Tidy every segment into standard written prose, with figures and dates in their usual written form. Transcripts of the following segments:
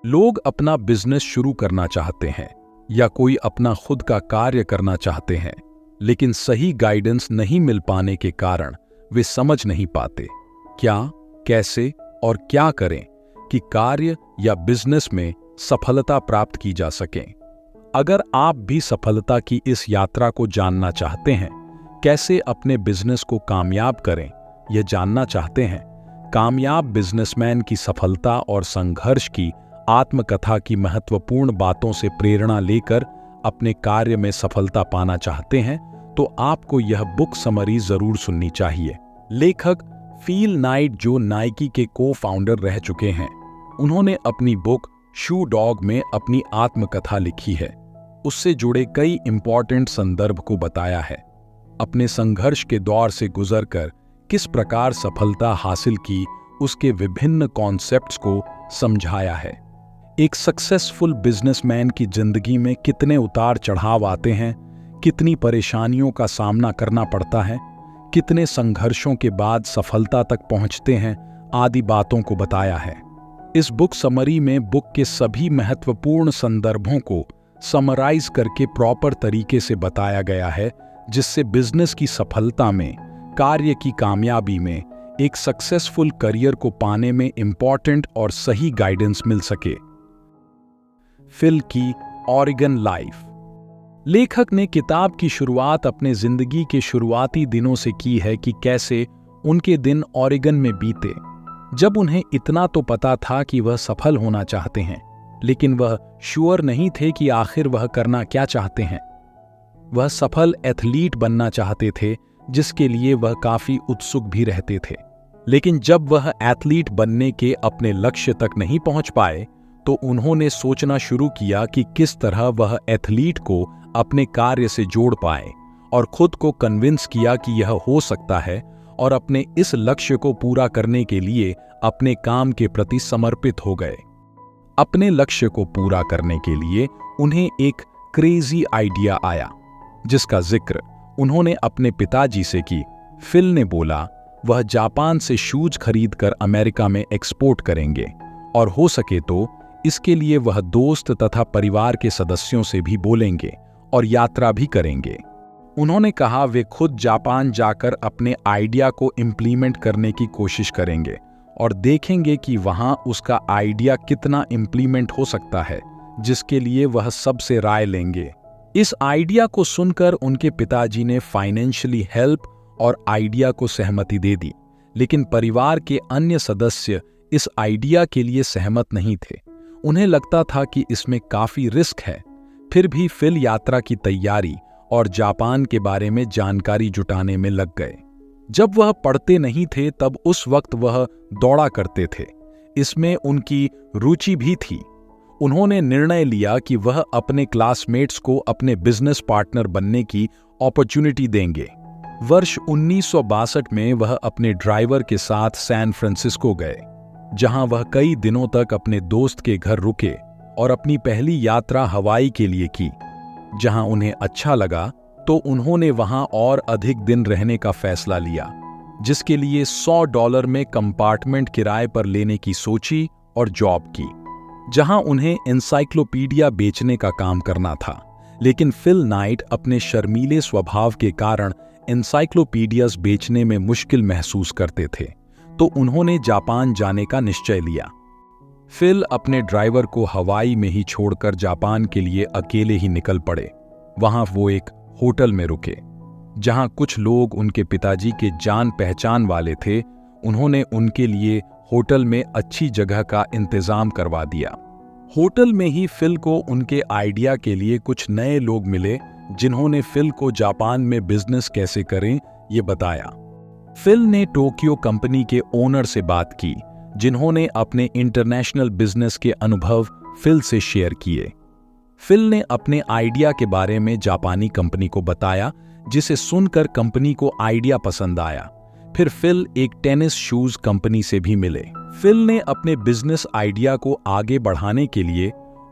लोग अपना बिजनेस शुरू करना चाहते हैं या कोई अपना खुद का कार्य करना चाहते हैं, लेकिन सही गाइडेंस नहीं मिल पाने के कारण वे समझ नहीं पाते क्या, कैसे और क्या करें कि कार्य या बिजनेस में सफलता प्राप्त की जा सके। अगर आप भी सफलता की इस यात्रा को जानना चाहते हैं, कैसे अपने बिजनेस को कामयाब करें, यह जानना चाहते हैं, कामयाब बिजनेसमैन की सफलता और संघर्ष की आत्मकथा की महत्वपूर्ण बातों से प्रेरणा लेकर अपने कार्य में सफलता पाना चाहते हैं, तो आपको यह बुक समरी जरूर सुननी चाहिए। लेखक फिल नाइट, जो नाइकी के को-फाउंडर रह चुके हैं, उन्होंने अपनी बुक शू डॉग में अपनी आत्मकथा लिखी है। उससे जुड़े कई इंपॉर्टेंट संदर्भ को बताया है। अपने संघर्ष के दौर से गुजरकर किस प्रकार सफलता हासिल की, उसके विभिन्न कॉन्सेप्ट्स को समझाया है। एक सक्सेसफुल बिजनेसमैन की जिंदगी में कितने उतार चढ़ाव आते हैं, कितनी परेशानियों का सामना करना पड़ता है, कितने संघर्षों के बाद सफलता तक पहुंचते हैं, आदि बातों को बताया है। इस बुक समरी में बुक के सभी महत्वपूर्ण संदर्भों को समराइज करके प्रॉपर तरीके से बताया गया है, जिससे बिजनेस की सफलता में, कार्य की कामयाबी में, एक सक्सेसफुल करियर को पाने में इंपॉर्टेंट और सही गाइडेंस मिल सके। फिल की ऑरेगन लाइफ। लेखक ने किताब की शुरुआत अपने जिंदगी के शुरुआती दिनों से की है कि कैसे उनके दिन ऑरेगन में बीते, जब उन्हें इतना तो पता था कि वह सफल होना चाहते हैं, लेकिन वह श्योर नहीं थे कि आखिर वह करना क्या चाहते हैं। वह सफल एथलीट बनना चाहते थे, जिसके लिए वह काफी उत्सुक भी रहते थे। लेकिन जब वह एथलीट बनने के अपने लक्ष्य तक नहीं पहुंच पाए, तो उन्होंने सोचना शुरू किया कि किस तरह वह एथलीट को अपने कार्य से जोड़ पाए, और खुद को कन्विंस किया कि यह हो सकता है, और अपने इस लक्ष्य को पूरा करने के लिए अपने काम के प्रति समर्पित हो गए। अपने लक्ष्य को पूरा करने के लिए उन्हें एक क्रेजी आइडिया आया, जिसका जिक्र उन्होंने अपने पिताजी से की। फिल ने बोला वह जापान से शूज खरीदकर अमेरिका में एक्सपोर्ट करेंगे, और हो सके तो इसके लिए वह दोस्त तथा परिवार के सदस्यों से भी बोलेंगे और यात्रा भी करेंगे। उन्होंने कहा वे खुद जापान जाकर अपने आइडिया को इम्प्लीमेंट करने की कोशिश करेंगे और देखेंगे कि वहां उसका आइडिया कितना इम्प्लीमेंट हो सकता है, जिसके लिए वह सबसे राय लेंगे। इस आइडिया को सुनकर उनके पिताजी ने फाइनेंशियली हेल्प और आइडिया को सहमति दे दी, लेकिन परिवार के अन्य सदस्य इस आइडिया के लिए सहमत नहीं थे। उन्हें लगता था कि इसमें काफी रिस्क है। फिर भी फिल यात्रा की तैयारी और जापान के बारे में जानकारी जुटाने में लग गए। जब वह पढ़ते नहीं थे, तब उस वक्त वह दौड़ा करते थे। इसमें उनकी रुचि भी थी। उन्होंने निर्णय लिया कि वह अपने क्लासमेट्स को अपने बिजनेस पार्टनर बनने की अपॉर्चुनिटी देंगे। वर्ष 1962 में वह अपने ड्राइवर के साथ सैन फ्रांसिस्को गए, जहां वह कई दिनों तक अपने दोस्त के घर रुके और अपनी पहली यात्रा हवाई के लिए की। जहां उन्हें अच्छा लगा, तो उन्होंने वहां और अधिक दिन रहने का फैसला लिया, जिसके लिए $100 में कंपार्टमेंट किराए पर लेने की सोची और जॉब की, जहां उन्हें एनसाइक्लोपीडिया बेचने का काम करना था। लेकिन फिल नाइट अपने शर्मीले स्वभाव के कारण एनसाइक्लोपीडियाज बेचने में मुश्किल महसूस करते थे, तो उन्होंने जापान जाने का निश्चय लिया। फिल अपने ड्राइवर को हवाई में ही छोड़कर जापान के लिए अकेले ही निकल पड़े। वहां वो एक होटल में रुके, जहां कुछ लोग उनके पिताजी के जान पहचान वाले थे। उन्होंने उनके लिए होटल में अच्छी जगह का इंतजाम करवा दिया। होटल में ही फिल को उनके आइडिया के लिए कुछ नए लोग मिले, जिन्होंने फिल को जापान में बिजनेस कैसे करें ये बताया। फिल ने टोक्यो कंपनी के ओनर से बात की, जिन्होंने अपने इंटरनेशनल बिजनेस के अनुभव फिल से शेयर किए। फिल ने अपने आइडिया के बारे में जापानी कंपनी को बताया, जिसे सुनकर कंपनी को आइडिया पसंद आया। फिर फिल एक टेनिस शूज कंपनी से भी मिले। फिल ने अपने बिजनेस आइडिया को आगे बढ़ाने के लिए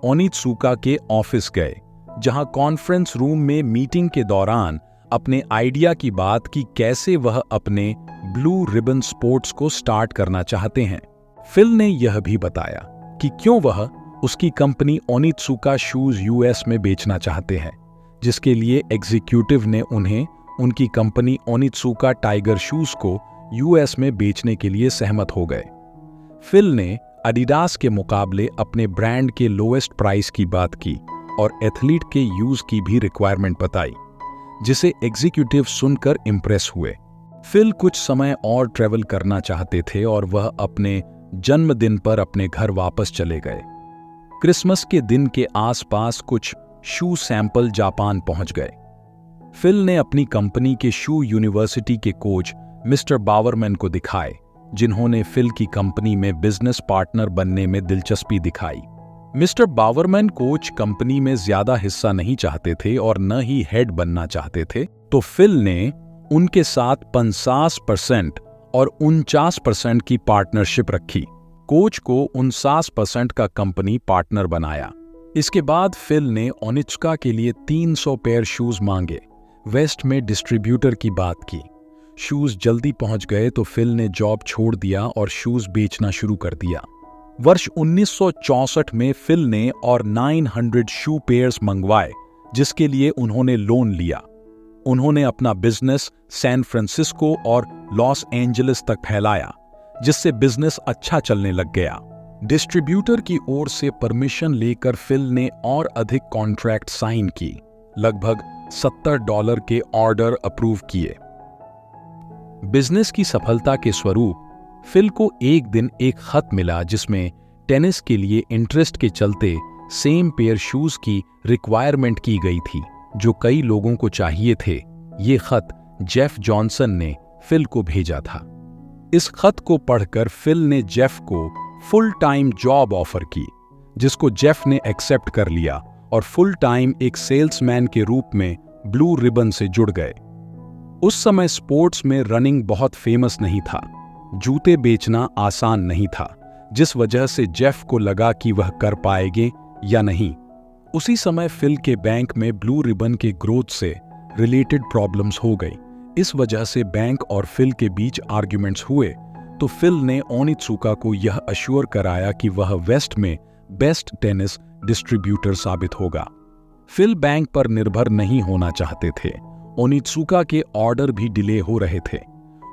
ओनित्सुका के ऑफिस गए, जहां कॉन्फ्रेंस रूम में मीटिंग के दौरान अपने आइडिया की बात की, कैसे वह अपने ब्लू रिबन स्पोर्ट्स को स्टार्ट करना चाहते हैं। फिल ने यह भी बताया कि क्यों वह उसकी कंपनी ओनित्सुका शूज यूएस में बेचना चाहते हैं, जिसके लिए एग्जीक्यूटिव ने उन्हें उनकी कंपनी ओनित्सुका टाइगर शूज को यूएस में बेचने के लिए सहमत हो गए। फिल ने एडिडास के मुकाबले अपने ब्रांड के लोएस्ट प्राइस की बात की और एथलीट के यूज की भी रिक्वायरमेंट बताई, जिसे एग्जीक्यूटिव सुनकर इंप्रेस हुए। फिल कुछ समय और ट्रेवल करना चाहते थे और वह अपने जन्मदिन पर अपने घर वापस चले गए। क्रिसमस के दिन के आसपास कुछ शू सैंपल जापान पहुंच गए। फिल ने अपनी कंपनी के शू यूनिवर्सिटी के कोच मिस्टर बावरमैन को दिखाए, जिन्होंने फिल की कंपनी में बिजनेस पार्टनर बनने में दिलचस्पी दिखाई। मिस्टर बावरमैन कोच कंपनी में ज्यादा हिस्सा नहीं चाहते थे और न ही हेड बनना चाहते थे, तो फिल ने उनके साथ 50% और 49% की पार्टनरशिप रखी। कोच को 49% का कंपनी पार्टनर बनाया। इसके बाद फिल ने ओनित्सुका के लिए 300 पेयर शूज मांगे। वेस्ट में डिस्ट्रीब्यूटर की बात की। शूज जल्दी पहुंच गए तो फिल ने जॉब छोड़ दिया और शूज बेचना शुरू कर दिया। वर्ष 1964 में फिल ने और 900 शू पेयर्स मंगवाए, जिसके लिए उन्होंने लोन लिया। उन्होंने अपना बिजनेस सैन फ्रांसिस्को और लॉस एंजलिस तक फैलाया, जिससे बिजनेस अच्छा चलने लग गया। डिस्ट्रीब्यूटर की ओर से परमिशन लेकर फिल ने और अधिक कॉन्ट्रैक्ट साइन की, लगभग $70 के ऑर्डर अप्रूव किए। बिजनेस की सफलता के स्वरूप फिल को एक दिन एक खत मिला, जिसमें टेनिस के लिए इंटरेस्ट के चलते सेम पेयर शूज की रिक्वायरमेंट की गई थी, जो कई लोगों को चाहिए थे। ये खत जेफ जॉनसन ने फिल को भेजा था। इस खत को पढ़कर फिल ने जेफ को फुल टाइम जॉब ऑफर की, जिसको जेफ ने एक्सेप्ट कर लिया और फुल टाइम एक सेल्समैन के रूप में ब्लू रिबन से जुड़ गए। उस समय स्पोर्ट्स में रनिंग बहुत फेमस नहीं था, जूते बेचना आसान नहीं था, जिस वजह से जेफ को लगा कि वह कर पाएंगे या नहीं। उसी समय फिल के बैंक में ब्लू रिबन के ग्रोथ से रिलेटेड प्रॉब्लम्स हो गई। इस वजह से बैंक और फिल के बीच आर्ग्यूमेंट्स हुए, तो फिल ने ओनित्सुका को यह अश्योर कराया कि वह वेस्ट में बेस्ट टेनिस डिस्ट्रीब्यूटर साबित होगा। फिल बैंक पर निर्भर नहीं होना चाहते थे। ओनित्सुका के ऑर्डर भी डिले हो रहे थे,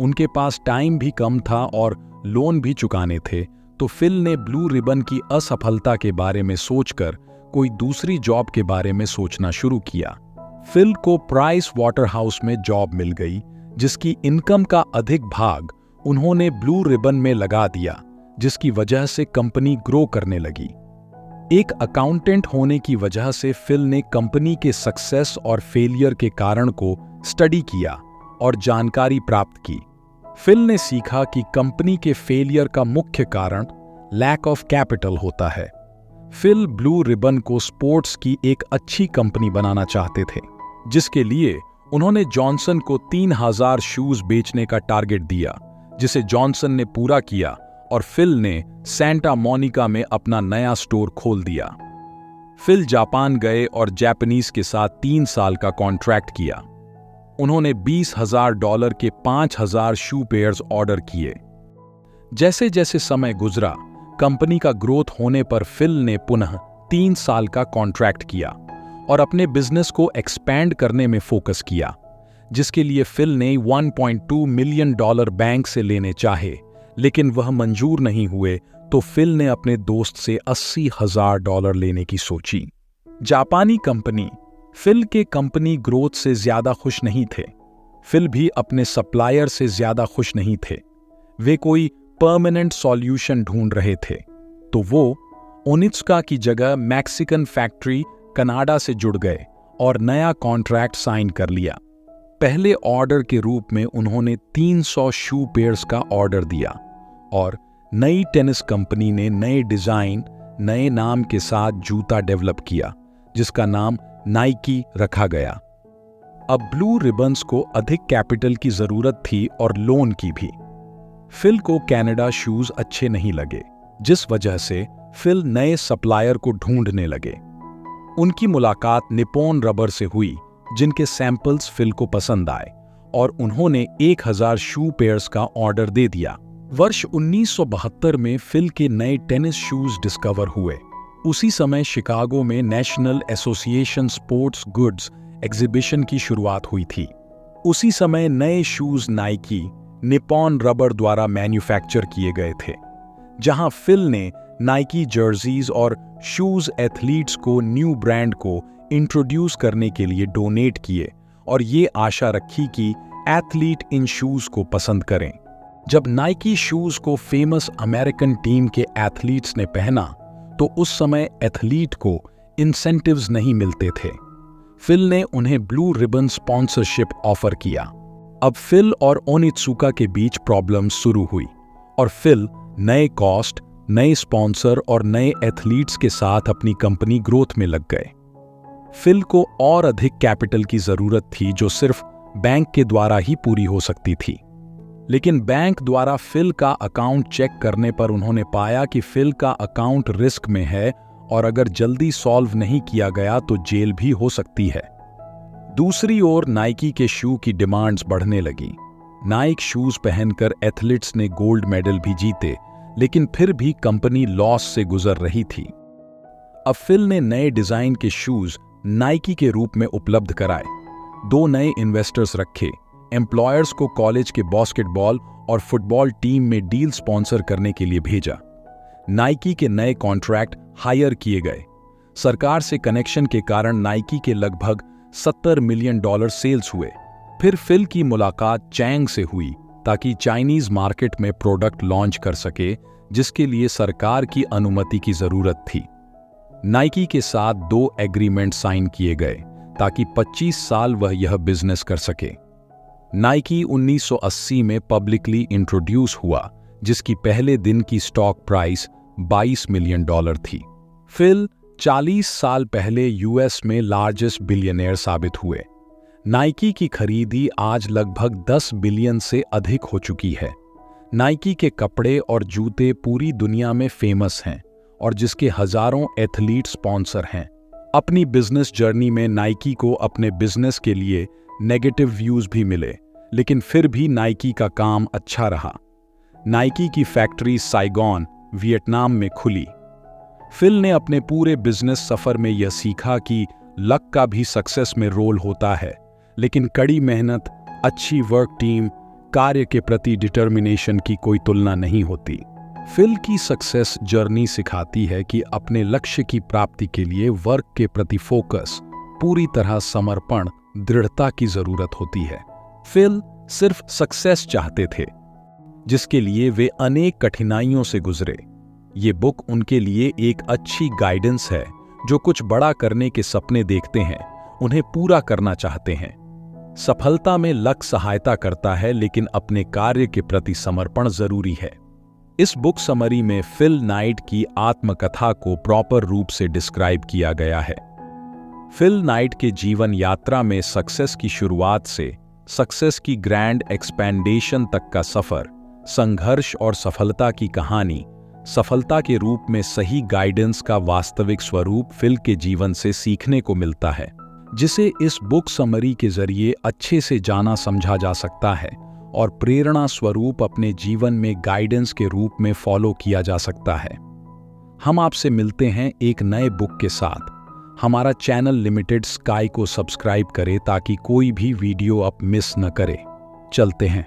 उनके पास टाइम भी कम था और लोन भी चुकाने थे, तो फिल ने ब्लू रिबन की असफलता के बारे में सोचकर कोई दूसरी जॉब के बारे में सोचना शुरू किया। फिल को प्राइस वाटरहाउस में जॉब मिल गई, जिसकी इनकम का अधिक भाग उन्होंने ब्लू रिबन में लगा दिया, जिसकी वजह से कंपनी ग्रो करने लगी। एक अकाउंटेंट होने की वजह से फिल ने कंपनी के सक्सेस और फेलियर के कारण को स्टडी किया और जानकारी प्राप्त की। फिल ने सीखा कि कंपनी के फेलियर का मुख्य कारण लैक ऑफ कैपिटल होता है। फिल ब्लू रिबन को स्पोर्ट्स की एक अच्छी कंपनी बनाना चाहते थे, जिसके लिए उन्होंने जॉनसन को 3000 शूज बेचने का टारगेट दिया, जिसे जॉनसन ने पूरा किया और फिल ने सैंटा मोनिका में अपना नया स्टोर खोल दिया। फिल जापान गए और जापानीज के साथ 3 साल का कॉन्ट्रैक्ट किया। उन्होंने $20,000 के 5000 शू पेयर्स ऑर्डर किए। जैसे जैसे समय गुजरा, कंपनी का ग्रोथ होने पर फिल ने पुनः 3 साल का कॉन्ट्रैक्ट किया और अपने बिजनेस को एक्सपैंड करने में फोकस किया, जिसके लिए फिल ने $1.2 मिलियन बैंक से लेने चाहे, लेकिन वह मंजूर नहीं हुए, तो फिल ने अपने दोस्त से $80,000 लेने की सोची। जापानी कंपनी फिल के कंपनी ग्रोथ से ज्यादा खुश नहीं थे। फिल भी अपने सप्लायर से ज्यादा खुश नहीं थे। वे कोई परमानेंट सॉल्यूशन ढूंढ रहे थे, तो वो ओनित्सुका की जगह मैक्सिकन फैक्ट्री कनाडा से जुड़ गए और नया कॉन्ट्रैक्ट साइन कर लिया। पहले ऑर्डर के रूप में उन्होंने 300 शू पेयर्स का ऑर्डर दिया और नई टेनिस कंपनी ने नए डिजाइन, नए नाम के साथ जूता डेवलप किया, जिसका नाम नाइकी रखा गया। अब ब्लू रिबन्स को अधिक कैपिटल की जरूरत थी और लोन की भी। फिल को कनाडा शूज अच्छे नहीं लगे, जिस वजह से फिल नए सप्लायर को ढूंढने लगे। उनकी मुलाकात निप्पॉन रबर से हुई, जिनके सैंपल्स फिल को पसंद आए और उन्होंने 1000 शू पेयर्स का ऑर्डर दे दिया। वर्ष 1972 में फिल के नए टेनिस शूज डिस्कवर हुए। उसी समय शिकागो में national association sports goods exhibition की शुरुआत हुई थी। उसी समय नए शूज नाइकी निपॉन रबर द्वारा मैन्युफैक्चर किए गए थे, जहां फिल ने नाइकी जर्सीज और शूज एथलीट्स को न्यू ब्रांड को इंट्रोड्यूस करने के लिए डोनेट किए और ये आशा रखी कि एथलीट इन शूज को पसंद करें। जब नाइकी शूज को फेमस अमेरिकन टीम के एथलीट्स ने पहना तो उस समय एथलीट को इंसेंटिव्स नहीं मिलते थे। फिल ने उन्हें ब्लू रिबन स्पॉन्सरशिप ऑफर किया। अब फिल और ओनित्सुका के बीच प्रॉब्लम शुरू हुई और फिल नए कॉस्ट, नए स्पॉन्सर और नए एथलीट्स के साथ अपनी कंपनी ग्रोथ में लग गए। फिल को और अधिक कैपिटल की जरूरत थी जो सिर्फ बैंक के द्वारा ही पूरी हो सकती थी। लेकिन बैंक द्वारा फिल का अकाउंट चेक करने पर उन्होंने पाया कि फिल का अकाउंट रिस्क में है और अगर जल्दी सॉल्व नहीं किया गया तो जेल भी हो सकती है। दूसरी ओर नाइकी के शू की डिमांड्स बढ़ने लगी। नाइक शूज पहनकर एथलीट्स ने गोल्ड मेडल भी जीते, लेकिन फिर भी कंपनी लॉस से गुजर रही थी। अब फिल ने नए डिजाइन के शूज नाइकी के रूप में उपलब्ध कराए, 2 नए इन्वेस्टर्स रखे, एम्प्लॉयर्स को कॉलेज के बास्केटबॉल और फुटबॉल टीम में डील स्पॉन्सर करने के लिए भेजा। नाइकी के नए कॉन्ट्रैक्ट हायर किए गए। सरकार से कनेक्शन के कारण नाइकी के लगभग $70 मिलियन सेल्स हुए। फिर फिल की मुलाकात चैंग से हुई ताकि चाइनीज मार्केट में प्रोडक्ट लॉन्च कर सके, जिसके लिए सरकार की अनुमति की जरूरत थी। नाइकी के साथ 2 एग्रीमेंट साइन किए गए ताकि 25 साल वह यह बिजनेस कर सके। नाइकी 1980 में पब्लिकली इंट्रोड्यूस हुआ, जिसकी पहले दिन की स्टॉक प्राइस $22 मिलियन थी। फिल 40 साल पहले यूएस में लार्जेस्ट बिलियनियर साबित हुए। नाइकी की खरीदी आज लगभग 10 बिलियन से अधिक हो चुकी है। नाइकी के कपड़े और जूते पूरी दुनिया में फेमस हैं और जिसके हजारों एथलीट स्पॉन्सर हैं। अपनी बिजनेस जर्नी में नाइकी को अपने बिजनेस के लिए नेगेटिव व्यूज भी मिले, लेकिन फिर भी नाइकी का काम अच्छा रहा। नाइकी की फैक्ट्री साइगोन, वियतनाम में खुली। फिल ने अपने पूरे बिजनेस सफर में यह सीखा कि लक का भी सक्सेस में रोल होता है, लेकिन कड़ी मेहनत, अच्छी वर्क टीम, कार्य के प्रति डिटर्मिनेशन की कोई तुलना नहीं होती। फिल की सक्सेस जर्नी सिखाती है कि अपने लक्ष्य की प्राप्ति के लिए वर्क के प्रति फोकस, पूरी तरह समर्पण, दृढ़ता की जरूरत होती है। फिल सिर्फ सक्सेस चाहते थे, जिसके लिए वे अनेक कठिनाइयों से गुजरे। ये बुक उनके लिए एक अच्छी गाइडेंस है जो कुछ बड़ा करने के सपने देखते हैं, उन्हें पूरा करना चाहते हैं। सफलता में लक सहायता करता है, लेकिन अपने कार्य के प्रति समर्पण जरूरी है। इस बुक समरी में फिल नाइट की आत्मकथा को प्रॉपर रूप से डिस्क्राइब किया गया है। फिल नाइट के जीवन यात्रा में सक्सेस की शुरुआत से सक्सेस की ग्रैंड एक्सपेंडेशन तक का सफर, संघर्ष और सफलता की कहानी, सफलता के रूप में सही गाइडेंस का वास्तविक स्वरूप फिल के जीवन से सीखने को मिलता है, जिसे इस बुक समरी के जरिए अच्छे से जाना समझा जा सकता है और प्रेरणा स्वरूप अपने जीवन में गाइडेंस के रूप में फॉलो किया जा सकता है। हम आपसे मिलते हैं एक नए बुक के साथ। हमारा चैनल लिमिटेड स्काई को सब्सक्राइब करें ताकि कोई भी वीडियो आप मिस न करें। चलते हैं।